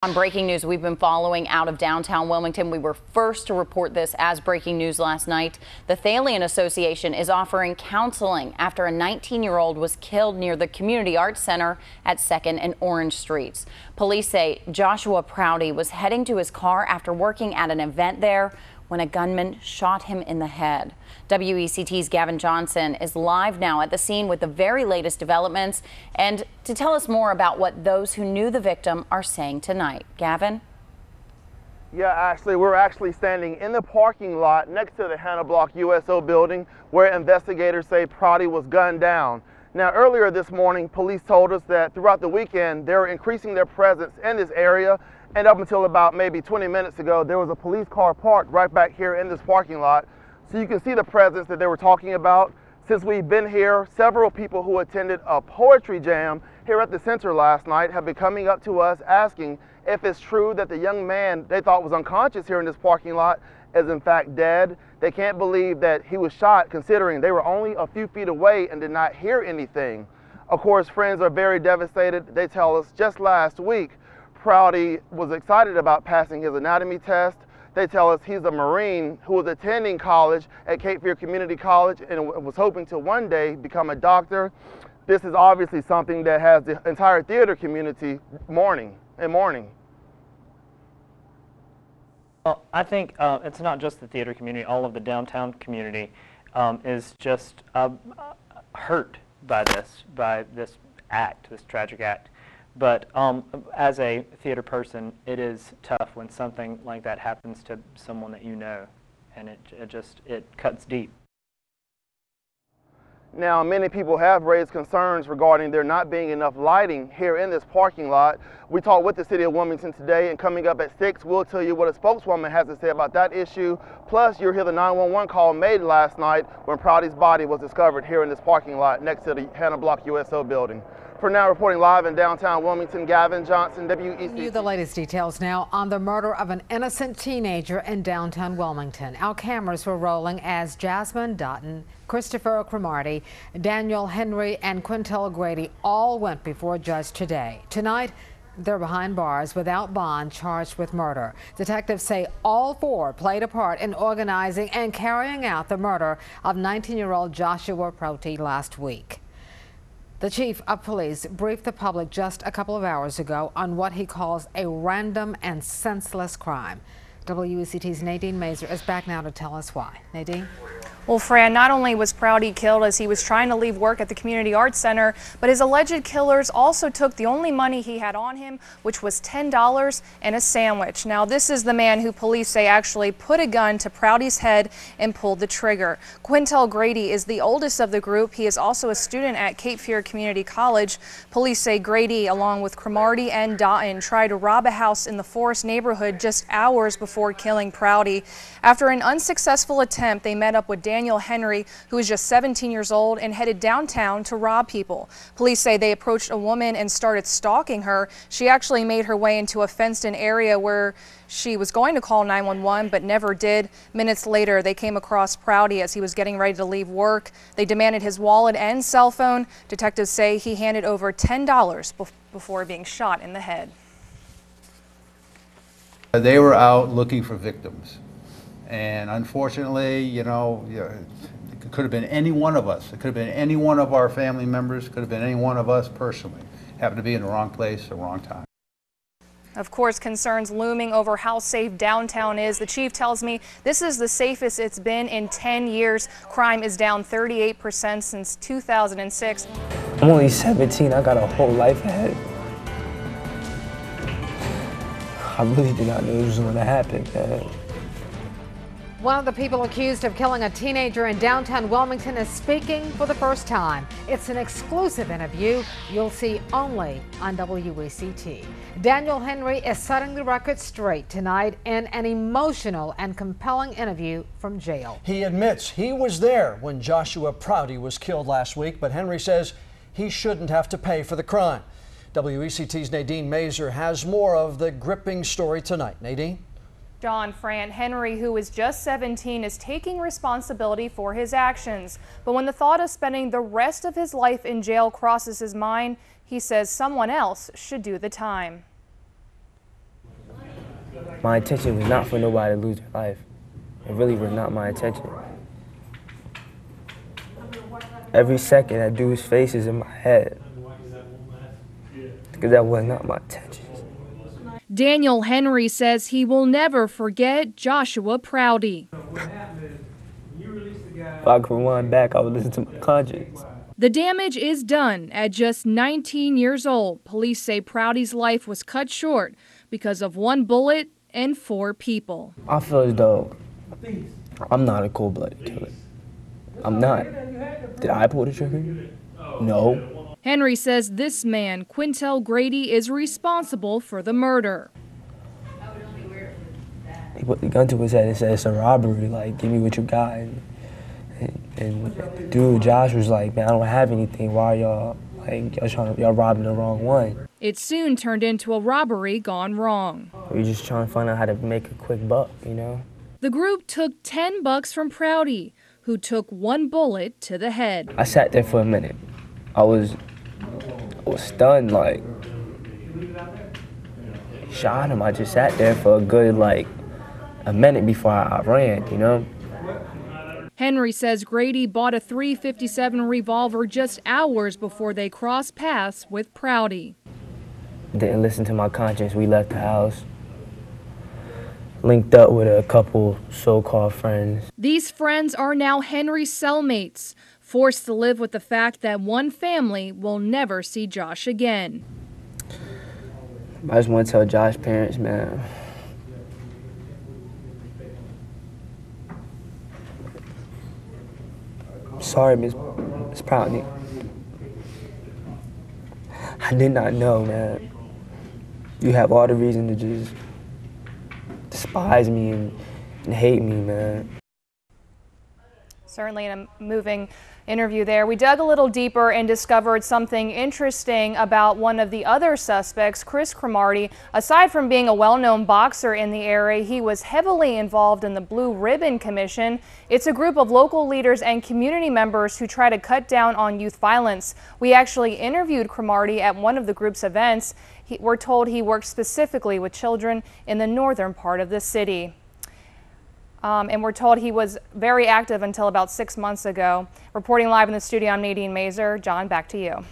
On breaking news we've been following out of downtown Wilmington, we were first to report this as breaking news last night. The Thalian Association is offering counseling after a 19-year-old was killed near the Community Arts Center at 2nd and Orange Streets. Police say Joshua Proutey was heading to his car after working at an event there when a gunman shot him in the head. WECT's Gavin Johnson is live now at the scene with the very latest developments and to tell us more about what those who knew the victim are saying tonight. Gavin? Yeah, Ashley, we're actually standing in the parking lot next to the Hannah Block USO building where investigators say Proutey was gunned down. Now, earlier this morning, police told us that throughout the weekend, they were increasing their presence in this area. And up until about maybe 20 minutes ago, there was a police car parked right back here in this parking lot. So you can see the presence that they were talking about. Since we've been here, several people who attended a poetry jam here at the center last night have been coming up to us asking if it's true that the young man they thought was unconscious here in this parking lot is in fact dead. They can't believe that he was shot, considering they were only a few feet away and did not hear anything. Of course, friends are very devastated. They tell us just last week, Proutey was excited about passing his anatomy test. They tell us he's a Marine who was attending college at Cape Fear Community College and was hoping to one day become a doctor. This is obviously something that has the entire theater community mourning. Well, I think it's not just the theater community. All of the downtown community is just hurt by this act, this tragic act. But as a theater person, it is tough when something like that happens to someone that you know, and it cuts deep. Now, many people have raised concerns regarding there not being enough lighting here in this parking lot. We talked with the city of Wilmington today, and coming up at 6, we'll tell you what a spokeswoman has to say about that issue. Plus, you'll hear the 911 call made last night when Proutey's body was discovered here in this parking lot next to the Hannah Block USO building. For now, reporting live in downtown Wilmington, Gavin Johnson, WECT. The latest details now on the murder of an innocent teenager in downtown Wilmington. Our cameras were rolling as Jasmine Dotton, Christopher Cromartie, Daniel Henry, and Quintel Grady all went before a judge today. Tonight, they're behind bars without bond, charged with murder. Detectives say all four played a part in organizing and carrying out the murder of 19-year-old Joshua Proutey last week. The chief of police briefed the public just a couple of hours ago on what he calls a random and senseless crime. WECT's Nadine Mazer is back now to tell us why. Nadine? Well, Fran, not only was Proutey killed as he was trying to leave work at the Community Arts Center, but his alleged killers also took the only money he had on him, which was $10 and a sandwich. Now, this is the man who police say actually put a gun to Proutey's head and pulled the trigger. Quintel Grady is the oldest of the group. He is also a student at Cape Fear Community College. Police say Grady, along with Cromartie and Dotton, tried to rob a house in the Forest neighborhood just hours before killing Proutey. After an unsuccessful attempt, they met up with Daniel Henry, who is just 17 years old, and headed downtown to rob people. Police say they approached a woman and started stalking her. She actually made her way into a fenced-in area where she was going to call 911, but never did. Minutes later, they came across Proutey as he was getting ready to leave work. They demanded his wallet and cell phone. Detectives say he handed over $10 before being shot in the head. They were out looking for victims. And unfortunately, you know, it could have been any one of us. It could have been any one of our family members. It could have been any one of us personally. Happened to be in the wrong place at the wrong time. Of course, concerns looming over how safe downtown is. The chief tells me this is the safest it's been in 10 years. Crime is down 38% since 2006. I'm only 17. I got a whole life ahead. I really did not know this was going to happen, man. One of the people accused of killing a teenager in downtown Wilmington is speaking for the first time. It's an exclusive interview you'll see only on WECT. Daniel Henry is setting the record straight tonight in an emotional and compelling interview from jail. He admits he was there when Joshua Proutey was killed last week, but Henry says he shouldn't have to pay for the crime. WECT's Nadine Mazer has more of the gripping story tonight. Nadine? John Fran, Henry, who is just 17, is taking responsibility for his actions. But when the thought of spending the rest of his life in jail crosses his mind, he says someone else should do the time. My intention was not for nobody to lose their life. It really was not my intention. Every second, that dude's face is in my head. Because that was not my intention. Daniel Henry says he will never forget Joshua Proutey. If I could rewind back, I would listen to my conscience. The damage is done. At just 19 years old, police say Proutey's life was cut short because of one bullet and 4 people. I feel as though I'm not a cold-blooded killer. I'm not. Did I pull the trigger? No. Henry says this man, Quintel Grady, is responsible for the murder. He put the gun to his head and said, "It's a robbery, like, give me what you got." And dude, Josh was like, "Man, I don't have anything. Why y'all, like, y'all robbing the wrong one?" It soon turned into a robbery gone wrong. We're just trying to find out how to make a quick buck, you know? The group took $10 from Proutey, who took 1 bullet to the head. I sat there for a minute. I was stunned, like, shot him. I just sat there for a good, like, a minute before I ran, you know? Henry says Grady bought a .357 revolver just hours before they crossed paths with Proutey. Didn't listen to my conscience. We left the house. Linked up with a couple so-called friends. These friends are now Henry's cellmates, forced to live with the fact that one family will never see Josh again. I just want to tell Josh's parents, man, sorry, Miss Proutey. I did not know, man. You have all the reason to just despise me and hate me, man. Certainly in a moving interview there. We dug a little deeper and discovered something interesting about one of the other suspects, Chris Cromartie. Aside from being a well-known boxer in the area, he was heavily involved in the Blue Ribbon Commission. It's a group of local leaders and community members who try to cut down on youth violence. We actually interviewed Cromartie at one of the group's events. We're told he works specifically with children in the northern part of the city. And we're told he was very active until about 6 months ago. Reporting live in the studio, I'm Nadine Mazer. John, back to you.